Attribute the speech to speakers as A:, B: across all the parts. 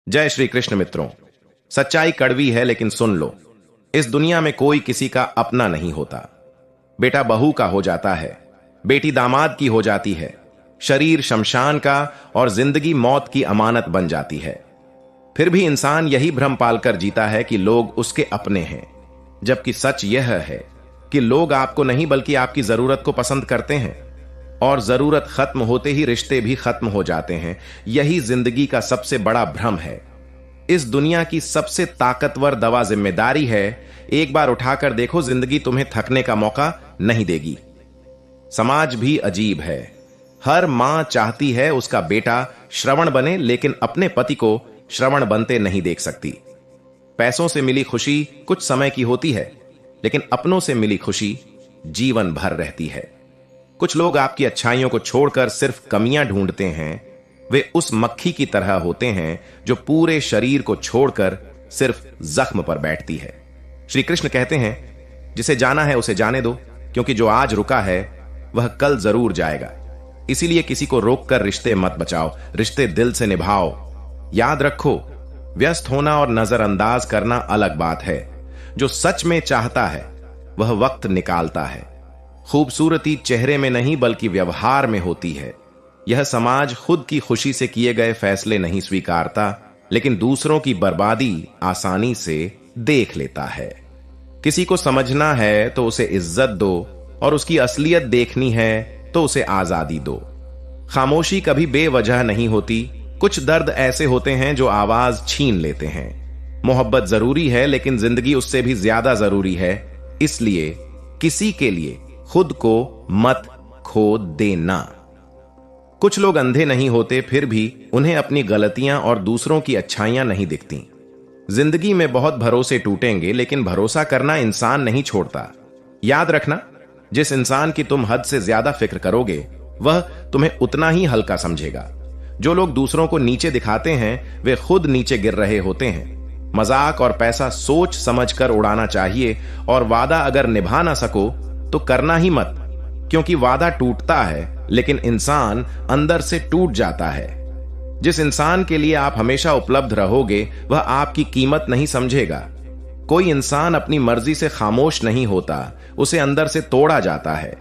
A: जय श्री कृष्ण मित्रों। सच्चाई कड़वी है लेकिन सुन लो, इस दुनिया में कोई किसी का अपना नहीं होता। बेटा बहू का हो जाता है, बेटी दामाद की हो जाती है, शरीर शमशान का और जिंदगी मौत की अमानत बन जाती है। फिर भी इंसान यही भ्रम पालकर जीता है कि लोग उसके अपने हैं, जबकि सच यह है कि लोग आपको नहीं बल्कि आपकी जरूरत को पसंद करते हैं, और जरूरत खत्म होते ही रिश्ते भी खत्म हो जाते हैं। यही जिंदगी का सबसे बड़ा भ्रम है। इस दुनिया की सबसे ताकतवर दवा जिम्मेदारी है। एक बार उठाकर देखो, जिंदगी तुम्हें थकने का मौका नहीं देगी। समाज भी अजीब है। हर मां चाहती है उसका बेटा श्रवण बने, लेकिन अपने पति को श्रवण बनते नहीं देख सकती। पैसों से मिली खुशी कुछ समय की होती है, लेकिन अपनों से मिली खुशी जीवन भर रहती है। कुछ लोग आपकी अच्छाइयों को छोड़कर सिर्फ कमियां ढूंढते हैं। वे उस मक्खी की तरह होते हैं जो पूरे शरीर को छोड़कर सिर्फ जख्म पर बैठती है। श्री कृष्ण कहते हैं, जिसे जाना है उसे जाने दो, क्योंकि जो आज रुका है वह कल जरूर जाएगा। इसीलिए किसी को रोककर रिश्ते मत बचाओ, रिश्ते दिल से निभाओ। याद रखो, व्यस्त होना और नजरअंदाज करना अलग बात है। जो सच में चाहता है वह वक्त निकालता है। खूबसूरती चेहरे में नहीं बल्कि व्यवहार में होती है। यह समाज खुद की खुशी से किए गए फैसले नहीं स्वीकारता, लेकिन दूसरों की बर्बादी आसानी से देख लेता है। किसी को समझना है तो उसे इज्जत दो, और उसकी असलियत देखनी है तो उसे आजादी दो। खामोशी कभी बेवजह नहीं होती। कुछ दर्द ऐसे होते हैं जो आवाज छीन लेते हैं। मोहब्बत जरूरी है, लेकिन जिंदगी उससे भी ज्यादा जरूरी है। इसलिए किसी के लिए खुद को मत खो देना। कुछ लोग अंधे नहीं होते, फिर भी उन्हें अपनी गलतियां और दूसरों की अच्छाइयां नहीं दिखती। जिंदगी में बहुत भरोसे टूटेंगे, लेकिन भरोसा करना इंसान नहीं छोड़ता। याद रखना, जिस इंसान की तुम हद से ज्यादा फिक्र करोगे वह तुम्हें उतना ही हल्का समझेगा। जो लोग दूसरों को नीचे दिखाते हैं वे खुद नीचे गिर रहे होते हैं। मजाक और पैसा सोच समझकर उड़ाना चाहिए, और वादा अगर निभा ना सको तो करना ही मत, क्योंकि वादा टूटता है लेकिन इंसान अंदर से टूट जाता है। जिस इंसान के लिए आप हमेशा उपलब्ध रहोगे वह आपकी कीमत नहीं समझेगा। कोई इंसान अपनी मर्जी से खामोश नहीं होता, उसे अंदर से तोड़ा जाता है।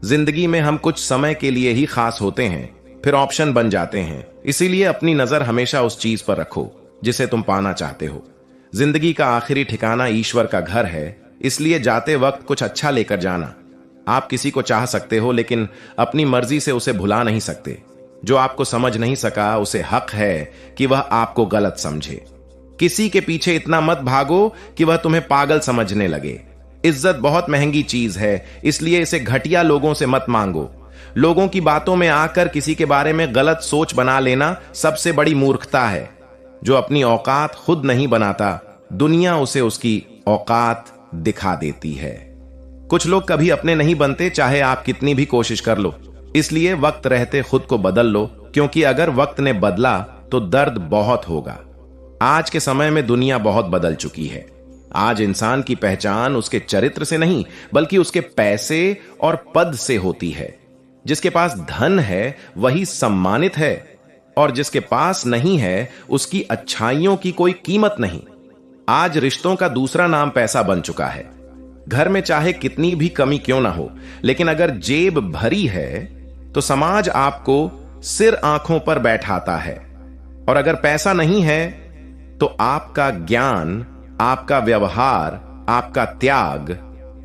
A: जिंदगी में हम कुछ समय के लिए ही खास होते हैं, फिर ऑप्शन बन जाते हैं। इसीलिए अपनी नजर हमेशा उस चीज पर रखो जिसे तुम पाना चाहते हो। जिंदगी का आखिरी ठिकाना ईश्वर का घर है, इसलिए जाते वक्त कुछ अच्छा लेकर जाना। आप किसी को चाह सकते हो, लेकिन अपनी मर्जी से उसे भुला नहीं सकते। जो आपको समझ नहीं सका उसे हक है कि वह आपको गलत समझे। किसी के पीछे इतना मत भागो कि वह तुम्हें पागल समझने लगे। इज्जत बहुत महंगी चीज है, इसलिए इसे घटिया लोगों से मत मांगो। लोगों की बातों में आकर किसी के बारे में गलत सोच बना लेना सबसे बड़ी मूर्खता है। जो अपनी औकात खुद नहीं बनाता, दुनिया उसे उसकी औकात दिखा देती है। कुछ लोग कभी अपने नहीं बनते, चाहे आप कितनी भी कोशिश कर लो। इसलिए वक्त रहते खुद को बदल लो, क्योंकि अगर वक्त ने बदला तो दर्द बहुत होगा। आज के समय में दुनिया बहुत बदल चुकी है। आज इंसान की पहचान उसके चरित्र से नहीं बल्कि उसके पैसे और पद से होती है। जिसके पास धन है वही सम्मानित है, और जिसके पास नहीं है उसकी अच्छाइयों की कोई कीमत नहीं। आज रिश्तों का दूसरा नाम पैसा बन चुका है। घर में चाहे कितनी भी कमी क्यों ना हो, लेकिन अगर जेब भरी है तो समाज आपको सिर आंखों पर बैठाता है, और अगर पैसा नहीं है तो आपका ज्ञान, आपका व्यवहार, आपका त्याग,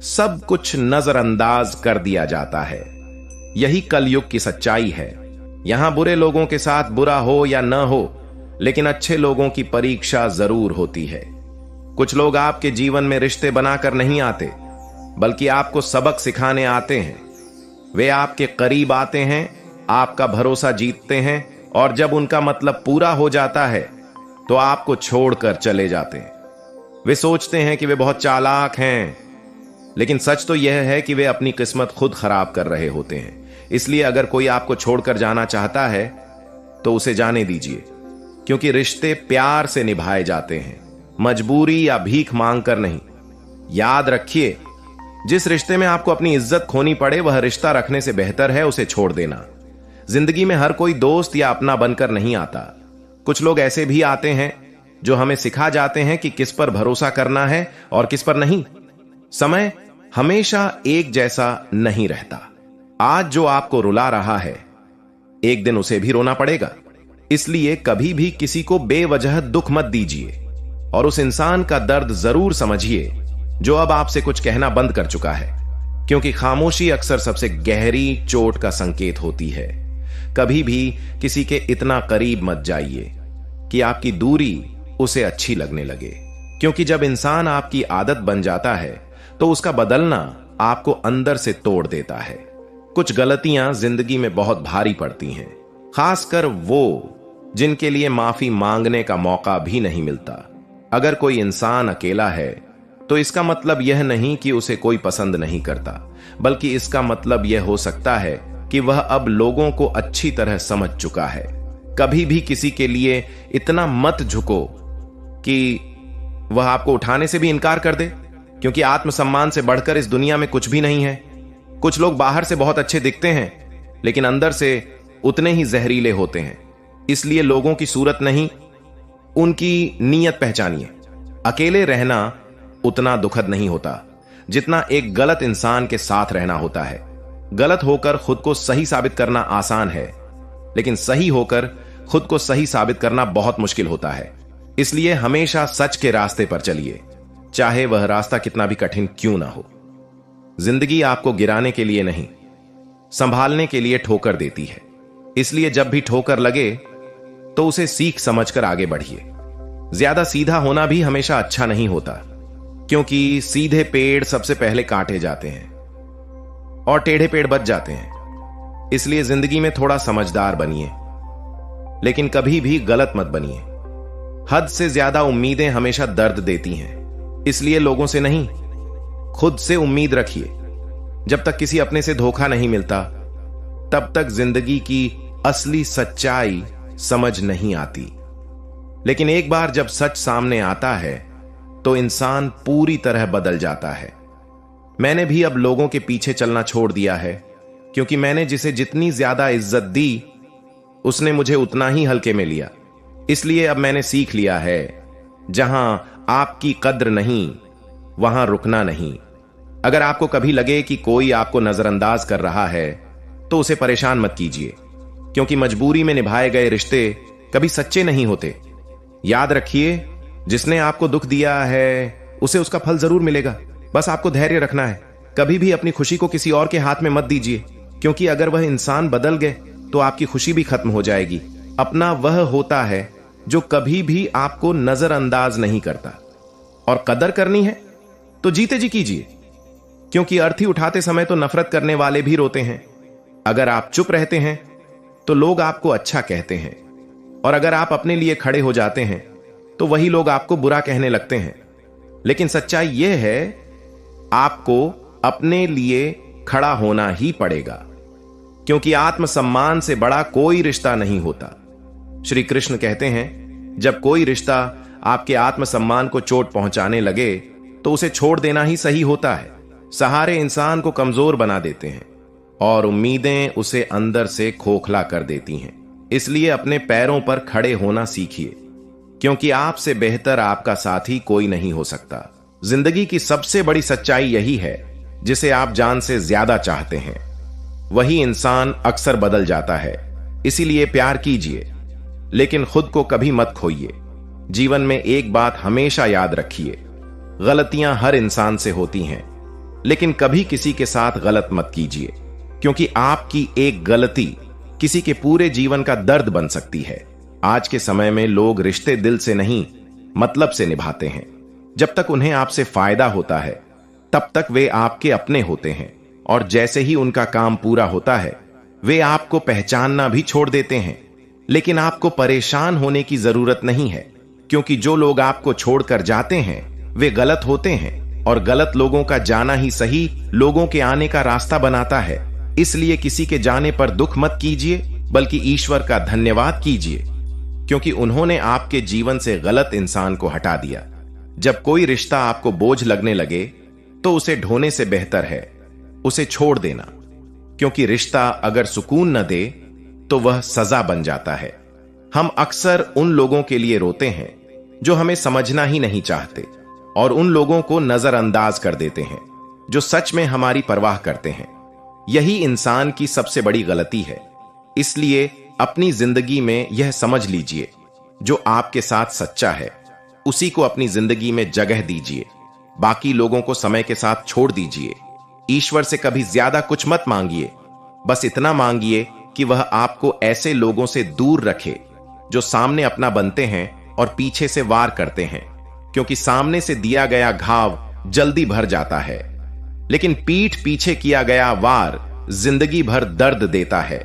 A: सब कुछ नजरअंदाज कर दिया जाता है। यही कलयुग की सच्चाई है। यहां बुरे लोगों के साथ बुरा हो या न हो, लेकिन अच्छे लोगों की परीक्षा जरूर होती है। कुछ लोग आपके जीवन में रिश्ते बनाकर नहीं आते, बल्कि आपको सबक सिखाने आते हैं। वे आपके करीब आते हैं, आपका भरोसा जीतते हैं, और जब उनका मतलब पूरा हो जाता है तो आपको छोड़कर चले जाते हैं। वे सोचते हैं कि वे बहुत चालाक हैं, लेकिन सच तो यह है कि वे अपनी किस्मत खुद खराब कर रहे होते हैं। इसलिए अगर कोई आपको छोड़कर जाना चाहता है तो उसे जाने दीजिए, क्योंकि रिश्ते प्यार से निभाए जाते हैं, मजबूरी या भीख मांगकर नहीं। याद रखिए, जिस रिश्ते में आपको अपनी इज्जत खोनी पड़े वह रिश्ता रखने से बेहतर है उसे छोड़ देना। जिंदगी में हर कोई दोस्त या अपना बनकर नहीं आता। कुछ लोग ऐसे भी आते हैं जो हमें सिखा जाते हैं कि किस पर भरोसा करना है और किस पर नहीं। समय हमेशा एक जैसा नहीं रहता। आज जो आपको रुला रहा है, एक दिन उसे भी रोना पड़ेगा। इसलिए कभी भी किसी को बेवजह दुख मत दीजिए और उस इंसान का दर्द जरूर समझिए जो अब आपसे कुछ कहना बंद कर चुका है, क्योंकि खामोशी अक्सर सबसे गहरी चोट का संकेत होती है। कभी भी किसी के इतना करीब मत जाइए कि आपकी दूरी उसे अच्छी लगने लगे, क्योंकि जब इंसान आपकी आदत बन जाता है तो उसका बदलना आपको अंदर से तोड़ देता है। कुछ गलतियां जिंदगी में बहुत भारी पड़ती हैं, खासकर वो जिनके लिए माफी मांगने का मौका भी नहीं मिलता। अगर कोई इंसान अकेला है तो इसका मतलब यह नहीं कि उसे कोई पसंद नहीं करता, बल्कि इसका मतलब यह हो सकता है कि वह अब लोगों को अच्छी तरह समझ चुका है। कभी भी किसी के लिए इतना मत झुको कि वह आपको उठाने से भी इनकार कर दे, क्योंकि आत्मसम्मान से बढ़कर इस दुनिया में कुछ भी नहीं है। कुछ लोग बाहर से बहुत अच्छे दिखते हैं लेकिन अंदर से उतने ही जहरीले होते हैं। इसलिए लोगों की सूरत नहीं, उनकी नीयत पहचानिए। अकेले रहना उतना दुखद नहीं होता जितना एक गलत इंसान के साथ रहना होता है। गलत होकर खुद को सही साबित करना आसान है, लेकिन सही होकर खुद को सही साबित करना बहुत मुश्किल होता है। इसलिए हमेशा सच के रास्ते पर चलिए, चाहे वह रास्ता कितना भी कठिन क्यों ना हो। जिंदगी आपको गिराने के लिए नहीं, संभालने के लिए ठोकर देती है। इसलिए जब भी ठोकर लगे तो उसे सीख समझकर आगे बढ़िए। ज्यादा सीधा होना भी हमेशा अच्छा नहीं होता, क्योंकि सीधे पेड़ सबसे पहले काटे जाते हैं और टेढ़े पेड़ बच जाते हैं। इसलिए जिंदगी में थोड़ा समझदार बनिए, लेकिन कभी भी गलत मत बनिए। हद से ज्यादा उम्मीदें हमेशा दर्द देती हैं। इसलिए लोगों से नहीं, खुद से उम्मीद रखिए। जब तक किसी अपने से धोखा नहीं मिलता, तब तक जिंदगी की असली सच्चाई समझ नहीं आती। लेकिन एक बार जब सच सामने आता है तो इंसान पूरी तरह बदल जाता है। मैंने भी अब लोगों के पीछे चलना छोड़ दिया है, क्योंकि मैंने जिसे जितनी ज्यादा इज्जत दी उसने मुझे उतना ही हल्के में लिया। इसलिए अब मैंने सीख लिया है, जहां आपकी कद्र नहीं वहां रुकना नहीं। अगर आपको कभी लगे कि कोई आपको नजरअंदाज कर रहा है तो उसे परेशान मत कीजिए, क्योंकि मजबूरी में निभाए गए रिश्ते कभी सच्चे नहीं होते। याद रखिए, जिसने आपको दुख दिया है उसे उसका फल जरूर मिलेगा। बस आपको धैर्य रखना है। कभी भी अपनी खुशी को किसी और के हाथ में मत दीजिए, क्योंकि अगर वह इंसान बदल गए तो आपकी खुशी भी खत्म हो जाएगी। अपना वह होता है जो कभी भी आपको नजरअंदाज नहीं करता। और कदर करनी है तो जीते जी कीजिए, क्योंकि अर्थी उठाते समय तो नफरत करने वाले भी रोते हैं। अगर आप चुप रहते हैं तो लोग आपको अच्छा कहते हैं, और अगर आप अपने लिए खड़े हो जाते हैं तो वही लोग आपको बुरा कहने लगते हैं। लेकिन सच्चाई यह है, आपको अपने लिए खड़ा होना ही पड़ेगा, क्योंकि आत्मसम्मान से बड़ा कोई रिश्ता नहीं होता। श्री कृष्ण कहते हैं, जब कोई रिश्ता आपके आत्मसम्मान को चोट पहुंचाने लगे तो उसे छोड़ देना ही सही होता है। सहारे इंसान को कमजोर बना देते हैं और उम्मीदें उसे अंदर से खोखला कर देती हैं। इसलिए अपने पैरों पर खड़े होना सीखिए, क्योंकि आपसे बेहतर आपका साथी कोई नहीं हो सकता। जिंदगी की सबसे बड़ी सच्चाई यही है, जिसे आप जान से ज्यादा चाहते हैं वही इंसान अक्सर बदल जाता है। इसीलिए प्यार कीजिए, लेकिन खुद को कभी मत खोइए। जीवन में एक बात हमेशा याद रखिए, गलतियां हर इंसान से होती हैं, लेकिन कभी किसी के साथ गलत मत कीजिए, क्योंकि आपकी एक गलती किसी के पूरे जीवन का दर्द बन सकती है। आज के समय में लोग रिश्ते दिल से नहीं, मतलब से निभाते हैं। जब तक उन्हें आपसे फायदा होता है तब तक वे आपके अपने होते हैं, और जैसे ही उनका काम पूरा होता है वे आपको पहचानना भी छोड़ देते हैं। लेकिन आपको परेशान होने की जरूरत नहीं है, क्योंकि जो लोग आपको छोड़कर जाते हैं वे गलत होते हैं, और गलत लोगों का जाना ही सही लोगों के आने का रास्ता बनाता है। इसलिए किसी के जाने पर दुख मत कीजिए, बल्कि ईश्वर का धन्यवाद कीजिए, क्योंकि उन्होंने आपके जीवन से गलत इंसान को हटा दिया। जब कोई रिश्ता आपको बोझ लगने लगे तो उसे ढोने से बेहतर है उसे छोड़ देना, क्योंकि रिश्ता अगर सुकून न दे तो वह सजा बन जाता है। हम अक्सर उन लोगों के लिए रोते हैं जो हमें समझना ही नहीं चाहते और उन लोगों को नजरअंदाज कर देते हैं जो सच में हमारी परवाह करते हैं। यही इंसान की सबसे बड़ी गलती है। इसलिए अपनी जिंदगी में यह समझ लीजिए, जो आपके साथ सच्चा है उसी को अपनी जिंदगी में जगह दीजिए। बाकी लोगों को समय के साथ छोड़ दीजिए। ईश्वर से कभी ज्यादा कुछ मत मांगिए, बस इतना मांगिए कि वह आपको ऐसे लोगों से दूर रखे जो सामने अपना बनते हैं और पीछे से वार करते हैं, क्योंकि सामने से दिया गया घाव जल्दी भर जाता है, लेकिन पीठ पीछे किया गया वार जिंदगी भर दर्द देता है।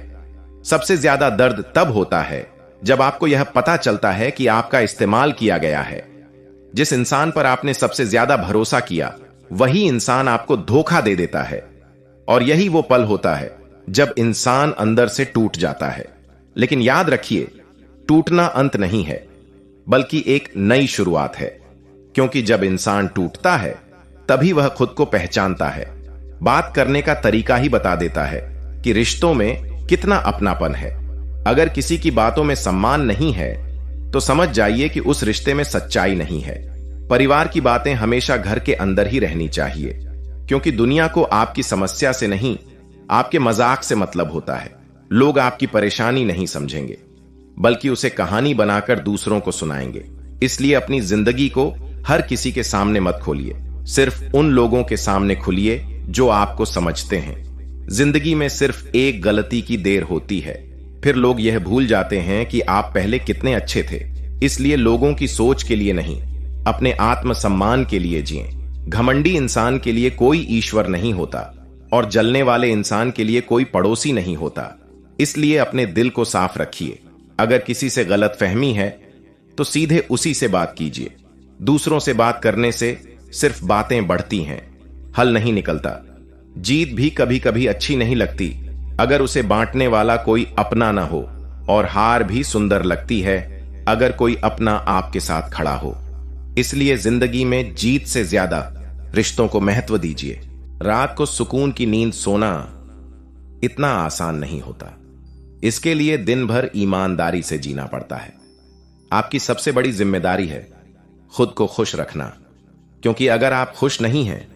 A: सबसे ज्यादा दर्द तब होता है जब आपको यह पता चलता है कि आपका इस्तेमाल किया गया है। जिस इंसान पर आपने सबसे ज्यादा भरोसा किया वही इंसान आपको धोखा दे देता है, और यही वो पल होता है जब इंसान अंदर से टूट जाता है। लेकिन याद रखिए, टूटना अंत नहीं है बल्कि एक नई शुरुआत है, क्योंकि जब इंसान टूटता है तभी वह खुद को पहचानता है। बात करने का तरीका ही बता देता है कि रिश्तों में कितना अपनापन है। अगर किसी की बातों में सम्मान नहीं है तो समझ जाइए कि उस रिश्ते में सच्चाई नहीं है। परिवार की बातें हमेशा घर के अंदर ही रहनी चाहिए, क्योंकि दुनिया को आपकी समस्या से नहीं, आपके मजाक से मतलब होता है। लोग आपकी परेशानी नहीं समझेंगे बल्कि उसे कहानी बनाकर दूसरों को सुनाएंगे। इसलिए अपनी जिंदगी को हर किसी के सामने मत खोलिए, सिर्फ उन लोगों के सामने खुलिए जो आपको समझते हैं। जिंदगी में सिर्फ एक गलती की देर होती है, फिर लोग यह भूल जाते हैं कि आप पहले कितने अच्छे थे। इसलिए लोगों की सोच के लिए नहीं, अपने आत्मसम्मान के लिए जिएं। घमंडी इंसान के लिए कोई ईश्वर नहीं होता और जलने वाले इंसान के लिए कोई पड़ोसी नहीं होता। इसलिए अपने दिल को साफ रखिए। अगर किसी से गलतफहमी है तो सीधे उसी से बात कीजिए। दूसरों से बात करने से सिर्फ बातें बढ़ती हैं, हल नहीं निकलता। जीत भी कभी कभी अच्छी नहीं लगती अगर उसे बांटने वाला कोई अपना ना हो, और हार भी सुंदर लगती है अगर कोई अपना आपके साथ खड़ा हो। इसलिए जिंदगी में जीत से ज्यादा रिश्तों को महत्व दीजिए। रात को सुकून की नींद सोना इतना आसान नहीं होता। इसके लिए दिन भर ईमानदारी से जीना पड़ता है। आपकी सबसे बड़ी जिम्मेदारी है खुद को खुश रखना, क्योंकि अगर आप खुश नहीं हैं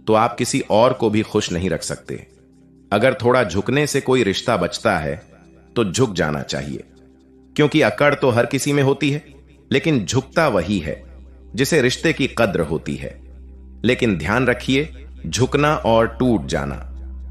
A: तो आप किसी और को भी खुश नहीं रख सकते। अगर थोड़ा झुकने से कोई रिश्ता बचता है तो झुक जाना चाहिए, क्योंकि अकड़ तो हर किसी में होती है, लेकिन झुकता वही है जिसे रिश्ते की कद्र होती है। लेकिन ध्यान रखिए, झुकना और टूट जाना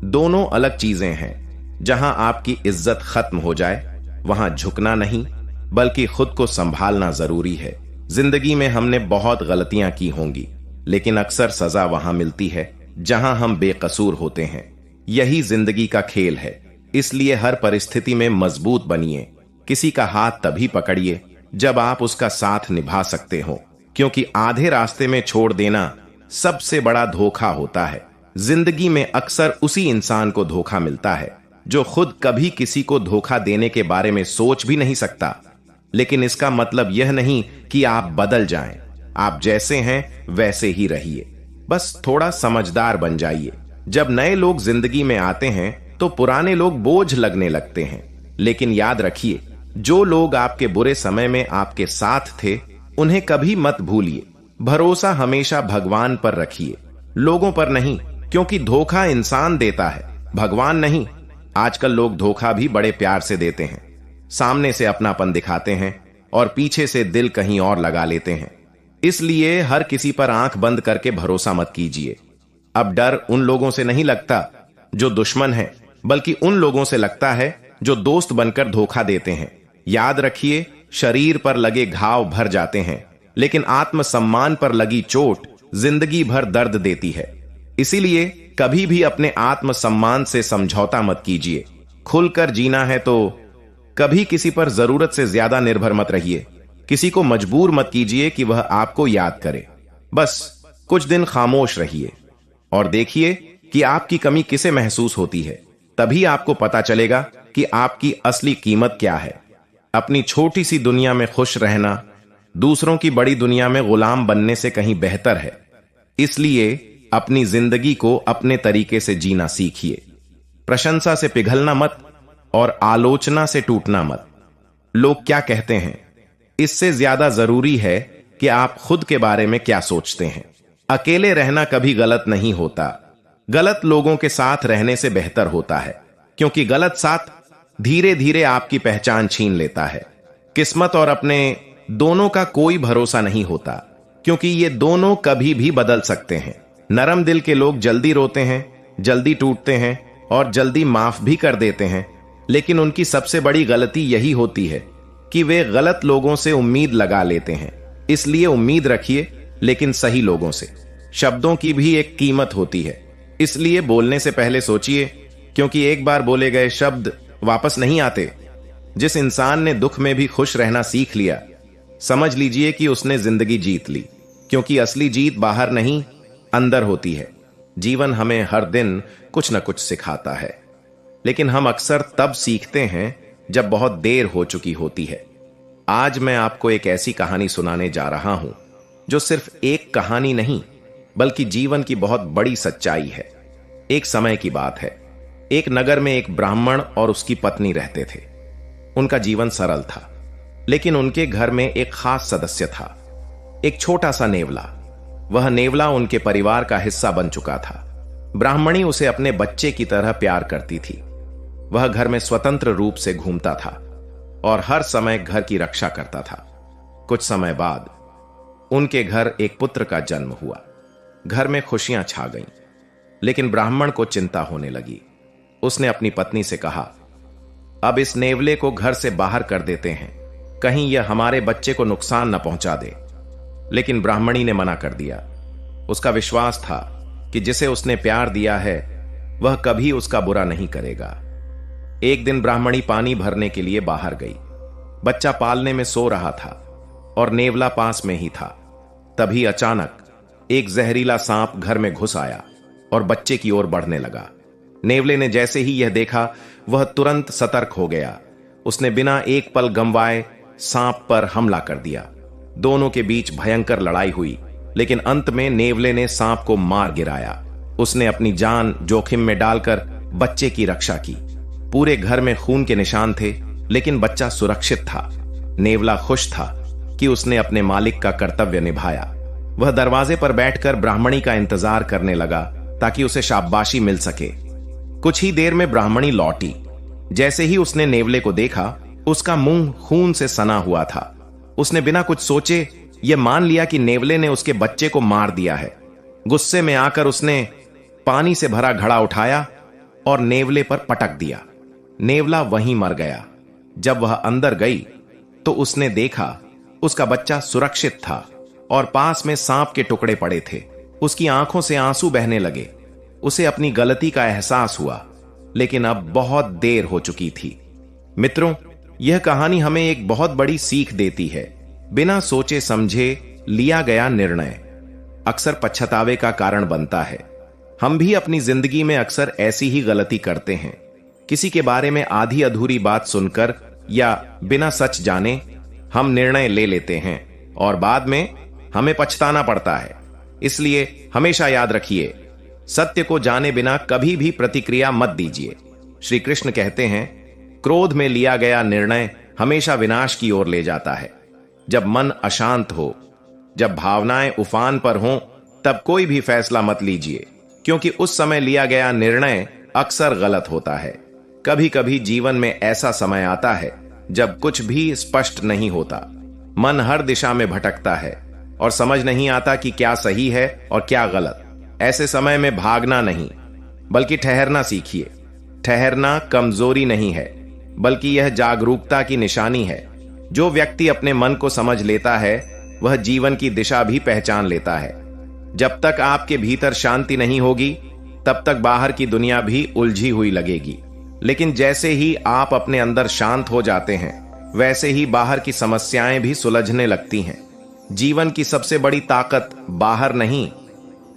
A: दोनों अलग चीजें हैं। जहां आपकी इज्जत खत्म हो जाए वहां झुकना नहीं बल्कि खुद को संभालना जरूरी है। जिंदगी में हमने बहुत गलतियां की होंगी, लेकिन अक्सर सजा वहां मिलती है जहां हम बेकसूर होते हैं। यही जिंदगी का खेल है। इसलिए हर परिस्थिति में मजबूत बनिए। किसी का हाथ तभी पकड़िए जब आप उसका साथ निभा सकते हो, क्योंकि आधे रास्ते में छोड़ देना सबसे बड़ा धोखा होता है। जिंदगी में अक्सर उसी इंसान को धोखा मिलता है जो खुद कभी किसी को धोखा देने के बारे में सोच भी नहीं सकता। लेकिन इसका मतलब यह नहीं कि आप बदल जाएं। आप जैसे हैं वैसे ही रहिए, बस थोड़ा समझदार बन जाइए। जब नए लोग जिंदगी में आते हैं तो पुराने लोग बोझ लगने लगते हैं। लेकिन याद रखिए, जो लोग आपके बुरे समय में आपके साथ थे उन्हें कभी मत भूलिए। भरोसा हमेशा भगवान पर रखिए, लोगों पर नहीं, क्योंकि धोखा इंसान देता है, भगवान नहीं। आजकल लोग धोखा भी बड़े प्यार से देते हैं। सामने से अपनापन दिखाते हैं और पीछे से दिल कहीं और लगा लेते हैं। इसलिए हर किसी पर आंख बंद करके भरोसा मत कीजिए। अब डर उन लोगों से नहीं लगता जो दुश्मन है, बल्कि उन लोगों से लगता है जो दोस्त बनकर धोखा देते हैं। याद रखिए, शरीर पर लगे घाव भर जाते हैं, लेकिन आत्मसम्मान पर लगी चोट जिंदगी भर दर्द देती है। इसीलिए कभी भी अपने आत्मसम्मान से समझौता मत कीजिए। खुलकर जीना है तो कभी किसी पर जरूरत से ज्यादा निर्भर मत रहिए। किसी को मजबूर मत कीजिए कि वह आपको याद करे। बस कुछ दिन खामोश रहिए और देखिए कि आपकी कमी किसे महसूस होती है। तभी आपको पता चलेगा कि आपकी असली कीमत क्या है। अपनी छोटी सी दुनिया में खुश रहना दूसरों की बड़ी दुनिया में गुलाम बनने से कहीं बेहतर है। इसलिए अपनी जिंदगी को अपने तरीके से जीना सीखिए। प्रशंसा से पिघलना मत और आलोचना से टूटना मत। लोग क्या कहते हैं, इससे ज्यादा जरूरी है कि आप खुद के बारे में क्या सोचते हैं। अकेले रहना कभी गलत नहीं होता, गलत लोगों के साथ रहने से बेहतर होता है, क्योंकि गलत साथ धीरे धीरे आपकी पहचान छीन लेता है। किस्मत और अपने दोनों का कोई भरोसा नहीं होता, क्योंकि ये दोनों कभी भी बदल सकते हैं। नरम दिल के लोग जल्दी रोते हैं, जल्दी टूटते हैं और जल्दी माफ भी कर देते हैं, लेकिन उनकी सबसे बड़ी गलती यही होती है कि वे गलत लोगों से उम्मीद लगा लेते हैं। इसलिए उम्मीद रखिए, लेकिन सही लोगों से। शब्दों की भी एक कीमत होती है, इसलिए बोलने से पहले सोचिए, क्योंकि एक बार बोले गए शब्द वापस नहीं आते। जिस इंसान ने दुख में भी खुश रहना सीख लिया, समझ लीजिए कि उसने जिंदगी जीत ली, क्योंकि असली जीत बाहर नहीं, अंदर होती है। जीवन हमें हर दिन कुछ न कुछ सिखाता है, लेकिन हम अक्सर तब सीखते हैं जब बहुत देर हो चुकी होती है। आज मैं आपको एक ऐसी कहानी सुनाने जा रहा हूं जो सिर्फ एक कहानी नहीं, बल्कि जीवन की बहुत बड़ी सच्चाई है। एक समय की बात है। एक नगर में एक ब्राह्मण और उसकी पत्नी रहते थे। उनका जीवन सरल था, लेकिन उनके घर में एक खास सदस्य था, एक छोटा सा नेवला। वह नेवला उनके परिवार का हिस्सा बन चुका था। ब्राह्मणी उसे अपने बच्चे की तरह प्यार करती थी। वह घर में स्वतंत्र रूप से घूमता था और हर समय घर की रक्षा करता था। कुछ समय बाद उनके घर एक पुत्र का जन्म हुआ। घर में खुशियां छा गईं, लेकिन ब्राह्मण को चिंता होने लगी। उसने अपनी पत्नी से कहा, अब इस नेवले को घर से बाहर कर देते हैं, कहीं यह हमारे बच्चे को नुकसान न पहुंचा दे। लेकिन ब्राह्मणी ने मना कर दिया। उसका विश्वास था कि जिसे उसने प्यार दिया है वह कभी उसका बुरा नहीं करेगा। एक दिन ब्राह्मणी पानी भरने के लिए बाहर गई। बच्चा पालने में सो रहा था और नेवला पास में ही था। तभी अचानक एक जहरीला सांप घर में घुस आया और बच्चे की ओर बढ़ने लगा। नेवले ने जैसे ही यह देखा, वह तुरंत सतर्क हो गया। उसने बिना एक पल गंवाए सांप पर हमला कर दिया। दोनों के बीच भयंकर लड़ाई हुई, लेकिन अंत में नेवले ने सांप को मार गिराया। उसने अपनी जान जोखिम में डालकर बच्चे की रक्षा की। पूरे घर में खून के निशान थे, लेकिन बच्चा सुरक्षित था। नेवला खुश था कि उसने अपने मालिक का कर्तव्य निभाया। वह दरवाजे पर बैठकर ब्राह्मणी का इंतजार करने लगा ताकि उसे शाबाशी मिल सके। कुछ ही देर में ब्राह्मणी लौटी। जैसे ही उसने नेवले को देखा, उसका मुंह खून से सना हुआ था। उसने बिना कुछ सोचे यह मान लिया कि नेवले ने उसके बच्चे को मार दिया है। गुस्से में आकर उसने पानी से भरा घड़ा उठाया और नेवले पर पटक दिया। नेवला वहीं मर गया। जब वह अंदर गई तो उसने देखा उसका बच्चा सुरक्षित था और पास में सांप के टुकड़े पड़े थे। उसकी आंखों से आंसू बहने लगे। उसे अपनी गलती का एहसास हुआ, लेकिन अब बहुत देर हो चुकी थी। मित्रों, यह कहानी हमें एक बहुत बड़ी सीख देती है। बिना सोचे समझे लिया गया निर्णय अक्सर पछतावे का कारण बनता है। हम भी अपनी जिंदगी में अक्सर ऐसी ही गलती करते हैं। किसी के बारे में आधी अधूरी बात सुनकर या बिना सच जाने हम निर्णय ले लेते हैं और बाद में हमें पछताना पड़ता है। इसलिए हमेशा याद रखिए, सत्य को जाने बिना कभी भी प्रतिक्रिया मत दीजिए। श्री कृष्ण कहते हैं, क्रोध में लिया गया निर्णय हमेशा विनाश की ओर ले जाता है। जब मन अशांत हो, जब भावनाएं उफान पर हों, तब कोई भी फैसला मत लीजिए, क्योंकि उस समय लिया गया निर्णय अक्सर गलत होता है। कभी कभी जीवन में ऐसा समय आता है जब कुछ भी स्पष्ट नहीं होता। मन हर दिशा में भटकता है और समझ नहीं आता कि क्या सही है और क्या गलत। ऐसे समय में भागना नहीं, बल्कि ठहरना सीखिए। ठहरना कमजोरी नहीं है, बल्कि यह जागरूकता की निशानी है। जो व्यक्ति अपने मन को समझ लेता है, वह जीवन की दिशा भी पहचान लेता है। जब तक आपके भीतर शांति नहीं होगी, तब तक बाहर की दुनिया भी उलझी हुई लगेगी। लेकिन जैसे ही आप अपने अंदर शांत हो जाते हैं, वैसे ही बाहर की समस्याएं भी सुलझने लगती हैं। जीवन की सबसे बड़ी ताकत बाहर नहीं,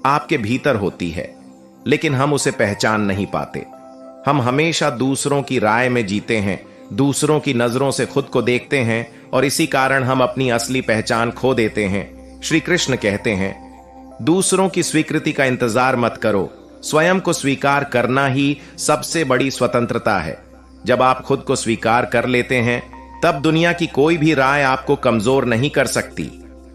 A: आपके भीतर होती है, लेकिन हम उसे पहचान नहीं पाते। हम हमेशा दूसरों की राय में जीते हैं, दूसरों की नजरों से खुद को देखते हैं और इसी कारण हम अपनी असली पहचान खो देते हैं। श्री कृष्ण कहते हैं, दूसरों की स्वीकृति का इंतजार मत करो, स्वयं को स्वीकार करना ही सबसे बड़ी स्वतंत्रता है। जब आप खुद को स्वीकार कर लेते हैं, तब दुनिया की कोई भी राय आपको कमजोर नहीं कर सकती।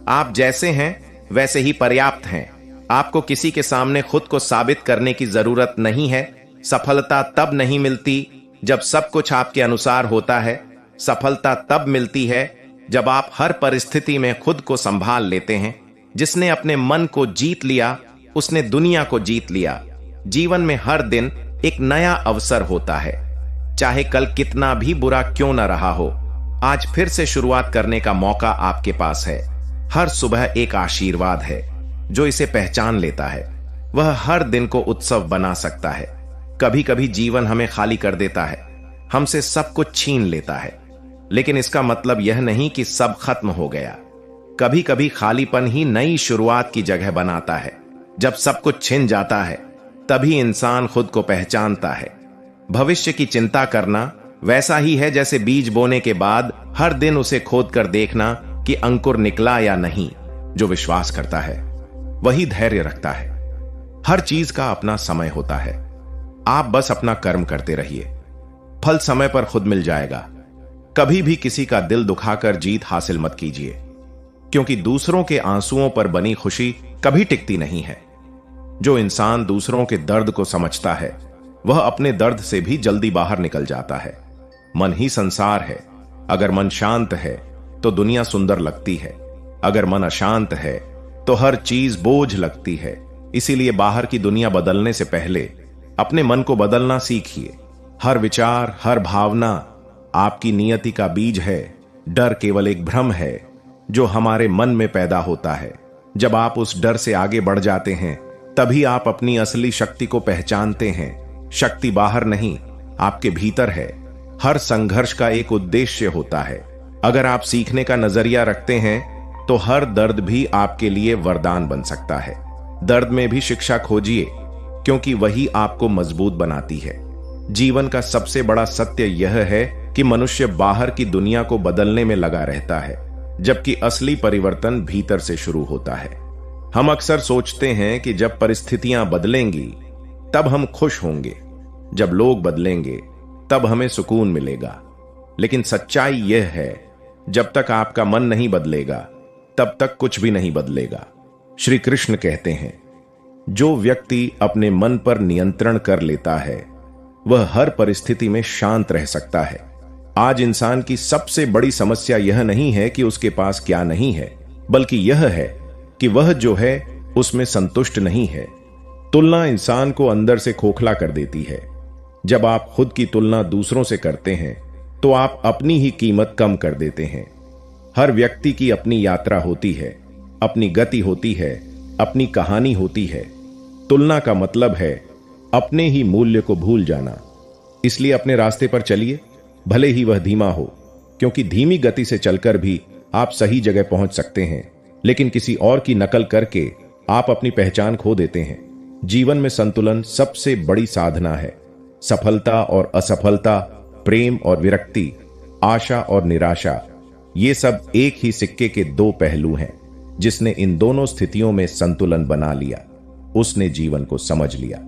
A: आप जैसे हैं वैसे ही पर्याप्त हैं। आपको किसी के सामने खुद को साबित करने की जरूरत नहीं है। सफलता तब नहीं मिलती जब सब कुछ आपके अनुसार होता है। सफलता तब मिलती है जब आप हर परिस्थिति में खुद को संभाल लेते हैं। जिसने अपने मन को जीत लिया उसने दुनिया को जीत लिया। जीवन में हर दिन एक नया अवसर होता है। चाहे कल कितना भी बुरा क्यों न रहा हो, आज फिर से शुरुआत करने का मौका आपके पास है। हर सुबह एक आशीर्वाद है। जो इसे पहचान लेता है वह हर दिन को उत्सव बना सकता है। कभी कभी जीवन हमें खाली कर देता है, हमसे सब कुछ छीन लेता है, लेकिन इसका मतलब यह नहीं कि सब खत्म हो गया। कभी कभी खालीपन ही नई शुरुआत की जगह बनाता है। जब सब कुछ छिन जाता है तभी इंसान खुद को पहचानता है। भविष्य की चिंता करना वैसा ही है जैसे बीज बोने के बाद हर दिन उसे खोद कर देखना कि अंकुर निकला या नहीं। जो विश्वास करता है वही धैर्य रखता है। हर चीज का अपना समय होता है। आप बस अपना कर्म करते रहिए, फल समय पर खुद मिल जाएगा। कभी भी किसी का दिल दुखाकर जीत हासिल मत कीजिए, क्योंकि दूसरों के आंसुओं पर बनी खुशी कभी टिकती नहीं है। जो इंसान दूसरों के दर्द को समझता है वह अपने दर्द से भी जल्दी बाहर निकल जाता है। मन ही संसार है। अगर मन शांत है तो दुनिया सुंदर लगती है। अगर मन अशांत है तो हर चीज बोझ लगती है। इसीलिए बाहर की दुनिया बदलने से पहले अपने मन को बदलना सीखिए। हर विचार, हर भावना आपकी नियति का बीज है। डर केवल एक भ्रम है जो हमारे मन में पैदा होता है। जब आप उस डर से आगे बढ़ जाते हैं तभी आप अपनी असली शक्ति को पहचानते हैं। शक्ति बाहर नहीं, आपके भीतर है। हर संघर्ष का एक उद्देश्य होता है। अगर आप सीखने का नजरिया रखते हैं तो हर दर्द भी आपके लिए वरदान बन सकता है। दर्द में भी शिक्षा खोजिए, क्योंकि वही आपको मजबूत बनाती है। जीवन का सबसे बड़ा सत्य यह है कि मनुष्य बाहर की दुनिया को बदलने में लगा रहता है, जबकि असली परिवर्तन भीतर से शुरू होता है। हम अक्सर सोचते हैं कि जब परिस्थितियां बदलेंगी तब हम खुश होंगे, जब लोग बदलेंगे तब हमें सुकून मिलेगा। लेकिन सच्चाई यह है, जब तक आपका मन नहीं बदलेगा तब तक कुछ भी नहीं बदलेगा। श्री कृष्ण कहते हैं, जो व्यक्ति अपने मन पर नियंत्रण कर लेता है वह हर परिस्थिति में शांत रह सकता है। आज इंसान की सबसे बड़ी समस्या यह नहीं है कि उसके पास क्या नहीं है, बल्कि यह है कि वह जो है उसमें संतुष्ट नहीं है। तुलना इंसान को अंदर से खोखला कर देती है। जब आप खुद की तुलना दूसरों से करते हैं तो आप अपनी ही कीमत कम कर देते हैं। हर व्यक्ति की अपनी यात्रा होती है, अपनी गति होती है, अपनी कहानी होती है। तुलना का मतलब है अपने ही मूल्य को भूल जाना। इसलिए अपने रास्ते पर चलिए, भले ही वह धीमा हो, क्योंकि धीमी गति से चलकर भी आप सही जगह पहुंच सकते हैं, लेकिन किसी और की नकल करके आप अपनी पहचान खो देते हैं। जीवन में संतुलन सबसे बड़ी साधना है। सफलता और असफलता, प्रेम और विरक्ति, आशा और निराशा, ये सब एक ही सिक्के के दो पहलू हैं। जिसने इन दोनों स्थितियों में संतुलन बना लिया उसने जीवन को समझ लिया।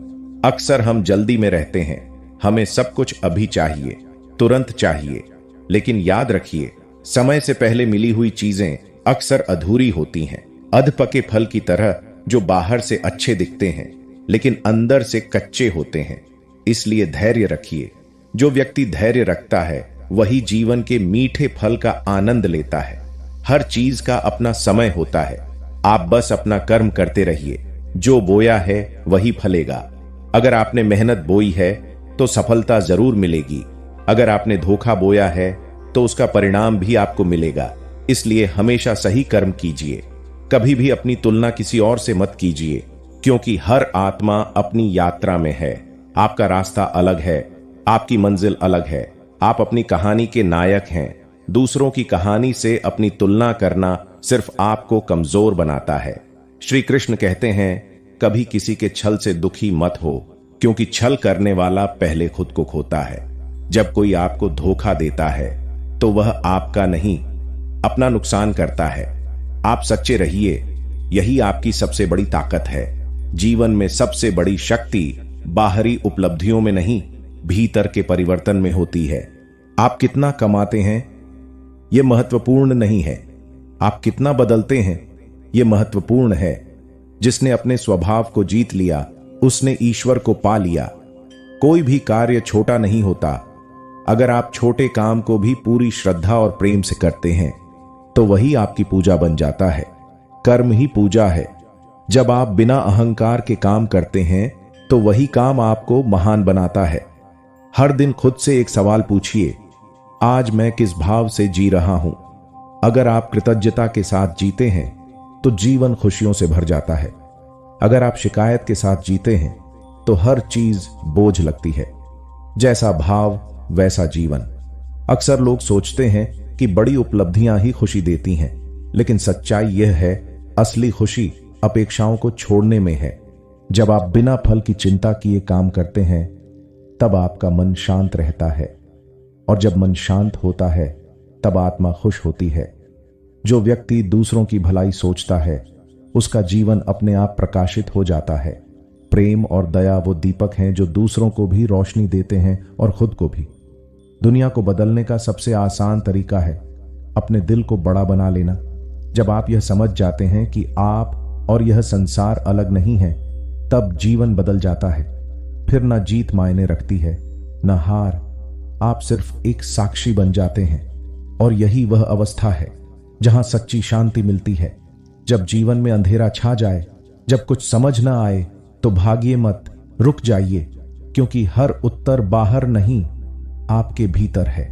A: अक्सर हम जल्दी में रहते हैं, हमें सब कुछ अभी चाहिए, तुरंत चाहिए। लेकिन याद रखिए, समय से पहले मिली हुई चीजें अक्सर अधूरी होती हैं। अधपके फल की तरह जो बाहर से अच्छे दिखते हैं लेकिन अंदर से कच्चे होते हैं। इसलिए धैर्य रखिए। जो व्यक्ति धैर्य रखता है वही जीवन के मीठे फल का आनंद लेता है। हर चीज का अपना समय होता है। आप बस अपना कर्म करते रहिए। जो बोया है वही फलेगा। अगर आपने मेहनत बोई है तो सफलता जरूर मिलेगी। अगर आपने धोखा बोया है तो उसका परिणाम भी आपको मिलेगा। इसलिए हमेशा सही कर्म कीजिए। कभी भी अपनी तुलना किसी और से मत कीजिए, क्योंकि हर आत्मा अपनी यात्रा में है। आपका रास्ता अलग है, आपकी मंजिल अलग है। आप अपनी कहानी के नायक हैं। दूसरों की कहानी से अपनी तुलना करना सिर्फ आपको कमजोर बनाता है। श्री कृष्ण कहते हैं, कभी किसी के छल से दुखी मत हो, क्योंकि छल करने वाला पहले खुद को खोता है। जब कोई आपको धोखा देता है तो वह आपका नहीं, अपना नुकसान करता है। आप सच्चे रहिए, यही आपकी सबसे बड़ी ताकत है। जीवन में सबसे बड़ी शक्ति बाहरी उपलब्धियों में नहीं, भीतर के परिवर्तन में होती है। आप कितना कमाते हैं यह महत्वपूर्ण नहीं है, आप कितना बदलते हैं
B: ये महत्वपूर्ण है। जिसने अपने स्वभाव को जीत लिया उसने ईश्वर को पा लिया। कोई भी कार्य छोटा नहीं होता। अगर आप छोटे काम को भी पूरी श्रद्धा और प्रेम से करते हैं तो वही आपकी पूजा बन जाता है। कर्म ही पूजा है। जब आप बिना अहंकार के काम करते हैं तो वही काम आपको महान बनाता है। हर दिन खुद से एक सवाल पूछिए, आज मैं किस भाव से जी रहा हूं? अगर आप कृतज्ञता के साथ जीते हैं तो जीवन खुशियों से भर जाता है। अगर आप शिकायत के साथ जीते हैं तो हर चीज बोझ लगती है। जैसा भाव वैसा जीवन। अक्सर लोग सोचते हैं कि बड़ी उपलब्धियां ही खुशी देती हैं, लेकिन सच्चाई यह है, असली खुशी अपेक्षाओं को छोड़ने में है। जब आप बिना फल की चिंता किए काम करते हैं तब आपका मन शांत रहता है, और जब मन शांत होता है तब आत्मा खुश होती है। जो व्यक्ति दूसरों की भलाई सोचता है उसका जीवन अपने आप प्रकाशित हो जाता है। प्रेम और दया वो दीपक हैं जो दूसरों को भी रोशनी देते हैं और खुद को भी। दुनिया को बदलने का सबसे आसान तरीका है अपने दिल को बड़ा बना लेना। जब आप यह समझ जाते हैं कि आप और यह संसार अलग नहीं है, तब जीवन बदल जाता है। फिर ना जीत मायने रखती है, ना हार। आप सिर्फ एक साक्षी बन जाते हैं, और यही वह अवस्था है जहां सच्ची शांति मिलती है। जब जीवन में अंधेरा छा जाए, जब कुछ समझ ना आए, तो भागिए मत, रुक जाइए, क्योंकि हर उत्तर बाहर नहीं, आपके भीतर है।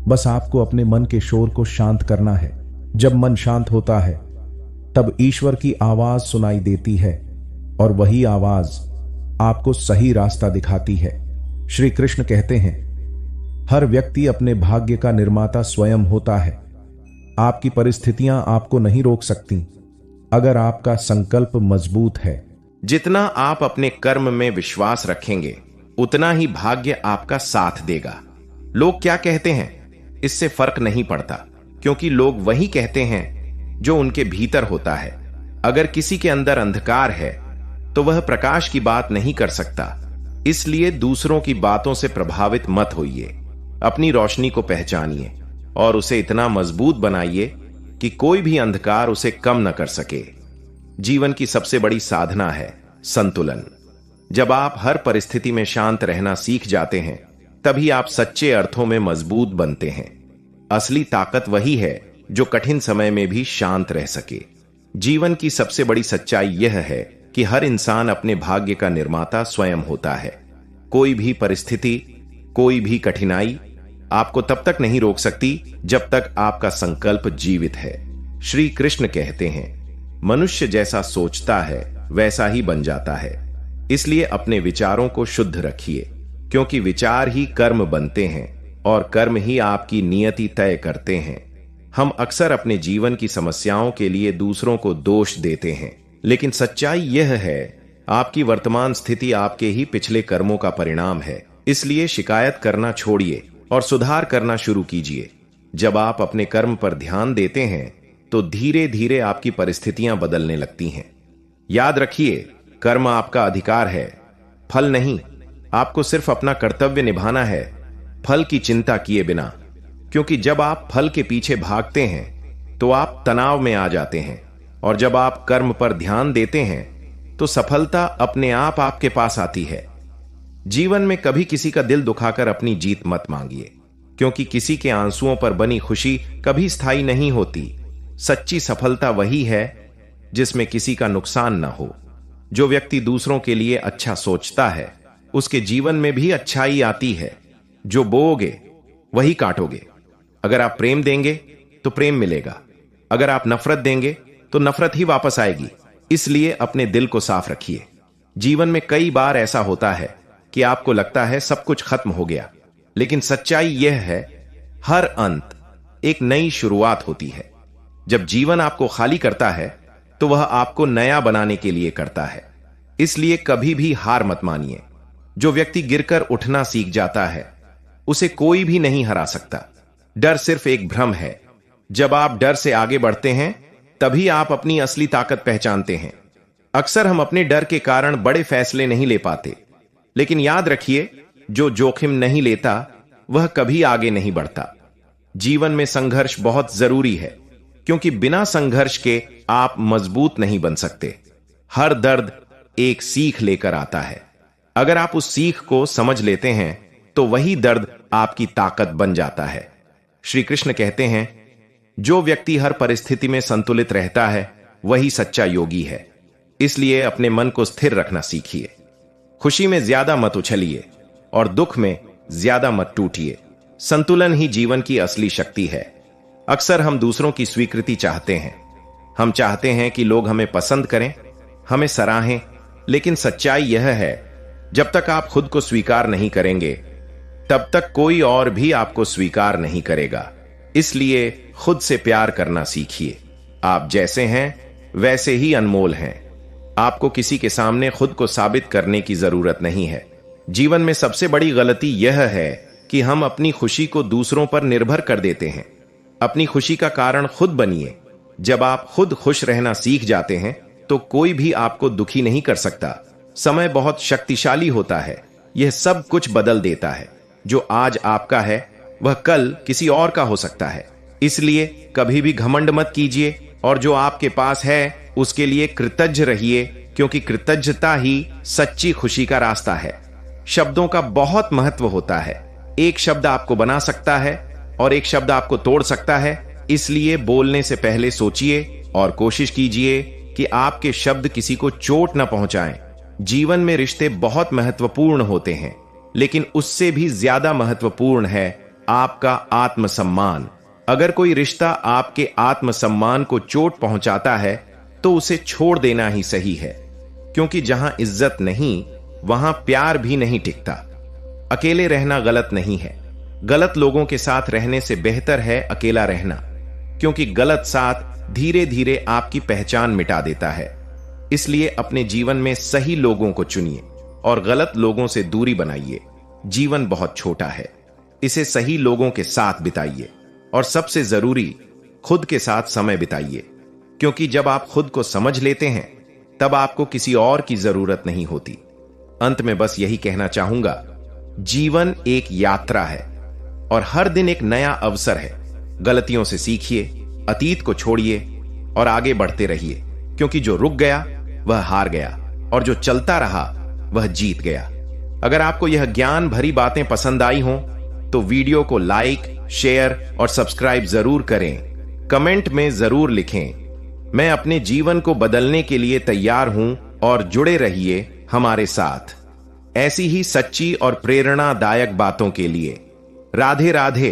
B: बस आपको अपने मन के शोर को शांत करना है। जब मन शांत होता है तब ईश्वर की आवाज सुनाई देती है, और वही आवाज आपको सही रास्ता दिखाती है। श्री कृष्ण कहते हैं, हर व्यक्ति अपने भाग्य का निर्माता स्वयं होता है। आपकी परिस्थितियां आपको नहीं रोक सकती अगर आपका संकल्प मजबूत है।
A: जितना आप अपने कर्म में विश्वास रखेंगे उतना ही भाग्य आपका साथ देगा। लोग क्या कहते हैं इससे फर्क नहीं पड़ता, क्योंकि लोग वही कहते हैं जो उनके भीतर होता है। अगर किसी के अंदर अंधकार है तो वह प्रकाश की बात नहीं कर सकता। इसलिए दूसरों की बातों से प्रभावित मत होइए। अपनी रोशनी को पहचानिए और उसे इतना मजबूत बनाइए कि कोई भी अंधकार उसे कम न कर सके। जीवन की सबसे बड़ी साधना है संतुलन। जब आप हर परिस्थिति में शांत रहना सीख जाते हैं तभी आप सच्चे अर्थों में मजबूत बनते हैं। असली ताकत वही है जो कठिन समय में भी शांत रह सके। जीवन की सबसे बड़ी सच्चाई यह है कि हर इंसान अपने भाग्य का निर्माता स्वयं होता है। कोई भी परिस्थिति, कोई भी कठिनाई आपको तब तक नहीं रोक सकती जब तक आपका संकल्प जीवित है। श्री कृष्ण कहते हैं, मनुष्य जैसा सोचता है वैसा ही बन जाता है। इसलिए अपने विचारों को शुद्ध रखिए, क्योंकि विचार ही कर्म बनते हैं और कर्म ही आपकी नियति तय करते हैं। हम अक्सर अपने जीवन की समस्याओं के लिए दूसरों को दोष देते हैं, लेकिन सच्चाई यह है आपकी वर्तमान स्थिति आपके ही पिछले कर्मों का परिणाम है। इसलिए शिकायत करना छोड़िए और सुधार करना शुरू कीजिए। जब आप अपने कर्म पर ध्यान देते हैं तो धीरे धीरे आपकी परिस्थितियां बदलने लगती हैं। याद रखिए, कर्म आपका अधिकार है, फल नहीं। आपको सिर्फ अपना कर्तव्य निभाना है, फल की चिंता किए बिना। क्योंकि जब आप फल के पीछे भागते हैं तो आप तनाव में आ जाते हैं, और जब आप कर्म पर ध्यान देते हैं तो सफलता अपने आप आपके पास आती है। जीवन में कभी किसी का दिल दुखाकर अपनी जीत मत मांगिए, क्योंकि किसी के आंसुओं पर बनी खुशी कभी स्थायी नहीं होती। सच्ची सफलता वही है जिसमें किसी का नुकसान न हो। जो व्यक्ति दूसरों के लिए अच्छा सोचता है उसके जीवन में भी अच्छाई आती है। जो बोओगे वही काटोगे। अगर आप प्रेम देंगे तो प्रेम मिलेगा, अगर आप नफरत देंगे तो नफरत ही वापस आएगी। इसलिए अपने दिल को साफ रखिए। जीवन में कई बार ऐसा होता है कि आपको लगता है सब कुछ खत्म हो गया, लेकिन सच्चाई यह है, हर अंत एक नई शुरुआत होती है। जब जीवन आपको खाली करता है तो वह आपको नया बनाने के लिए करता है। इसलिए कभी भी हार मत मानिए। जो व्यक्ति गिरकर उठना सीख जाता है उसे कोई भी नहीं हरा सकता। डर सिर्फ एक भ्रम है। जब आप डर से आगे बढ़ते हैं तभी आप अपनी असली ताकत पहचानते हैं। अक्सर हम अपने डर के कारण बड़े फैसले नहीं ले पाते, लेकिन याद रखिए, जो जोखिम नहीं लेता वह कभी आगे नहीं बढ़ता। जीवन में संघर्ष बहुत जरूरी है, क्योंकि बिना संघर्ष के आप मजबूत नहीं बन सकते। हर दर्द एक सीख लेकर आता है। अगर आप उस सीख को समझ लेते हैं तो वही दर्द आपकी ताकत बन जाता है। श्री कृष्ण कहते हैं, जो व्यक्ति हर परिस्थिति में संतुलित रहता है वही सच्चा योगी है। इसलिए अपने मन को स्थिर रखना सीखिए। खुशी में ज्यादा मत उछलिए और दुख में ज्यादा मत टूटिए। संतुलन ही जीवन की असली शक्ति है। अक्सर हम दूसरों की स्वीकृति चाहते हैं। हम चाहते हैं कि लोग हमें पसंद करें, हमें सराहें, लेकिन सच्चाई यह है, जब तक आप खुद को स्वीकार नहीं करेंगे तब तक कोई और भी आपको स्वीकार नहीं करेगा। इसलिए खुद से प्यार करना सीखिए। आप जैसे हैं वैसे ही अनमोल हैं। आपको किसी के सामने खुद को साबित करने की जरूरत नहीं है। जीवन में सबसे बड़ी गलती यह है कि हम अपनी खुशी को दूसरों पर निर्भर कर देते हैं। अपनी खुशी का कारण खुद बनिए। जब आप खुद खुश रहना सीख जाते हैं तो कोई भी आपको दुखी नहीं कर सकता। समय बहुत शक्तिशाली होता है। यह सब कुछ बदल देता है। जो आज आपका है वह कल किसी और का हो सकता है। इसलिए कभी भी घमंड मत कीजिए और जो आपके पास है उसके लिए कृतज्ञ रहिए, क्योंकि कृतज्ञता ही सच्ची खुशी का रास्ता है। शब्दों का बहुत महत्व होता है। एक शब्द आपको बना सकता है और एक शब्द आपको तोड़ सकता है। इसलिए बोलने से पहले सोचिए और कोशिश कीजिए कि आपके शब्द किसी को चोट न पहुंचाएं। जीवन में रिश्ते बहुत महत्वपूर्ण होते हैं, लेकिन उससे भी ज्यादा महत्वपूर्ण है आपका आत्मसम्मान। अगर कोई रिश्ता आपके आत्मसम्मान को चोट पहुंचाता है तो उसे छोड़ देना ही सही है, क्योंकि जहां इज्जत नहीं वहां प्यार भी नहीं टिकता। अकेले रहना गलत नहीं है। गलत लोगों के साथ रहने से बेहतर है अकेला रहना, क्योंकि गलत साथ धीरे धीरे आपकी पहचान मिटा देता है। इसलिए अपने जीवन में सही लोगों को चुनिए और गलत लोगों से दूरी बनाइए। जीवन बहुत छोटा है, इसे सही लोगों के साथ बिताइए और सबसे जरूरी खुद के साथ समय बिताइए, क्योंकि जब आप खुद को समझ लेते हैं तब आपको किसी और की जरूरत नहीं होती। अंत में बस यही कहना चाहूंगा, जीवन एक यात्रा है और हर दिन एक नया अवसर है। गलतियों से सीखिए, अतीत को छोड़िए और आगे बढ़ते रहिए, क्योंकि जो रुक गया वह हार गया और जो चलता रहा वह जीत गया। अगर आपको यह ज्ञान भरी बातें पसंद आई हों तो वीडियो को लाइक, शेयर और सब्सक्राइब जरूर करें। कमेंट में जरूर लिखें, मैं अपने जीवन को बदलने के लिए तैयार हूं, और जुड़े रहिए हमारे साथ ऐसी ही सच्ची और प्रेरणादायक बातों के लिए। राधे राधे।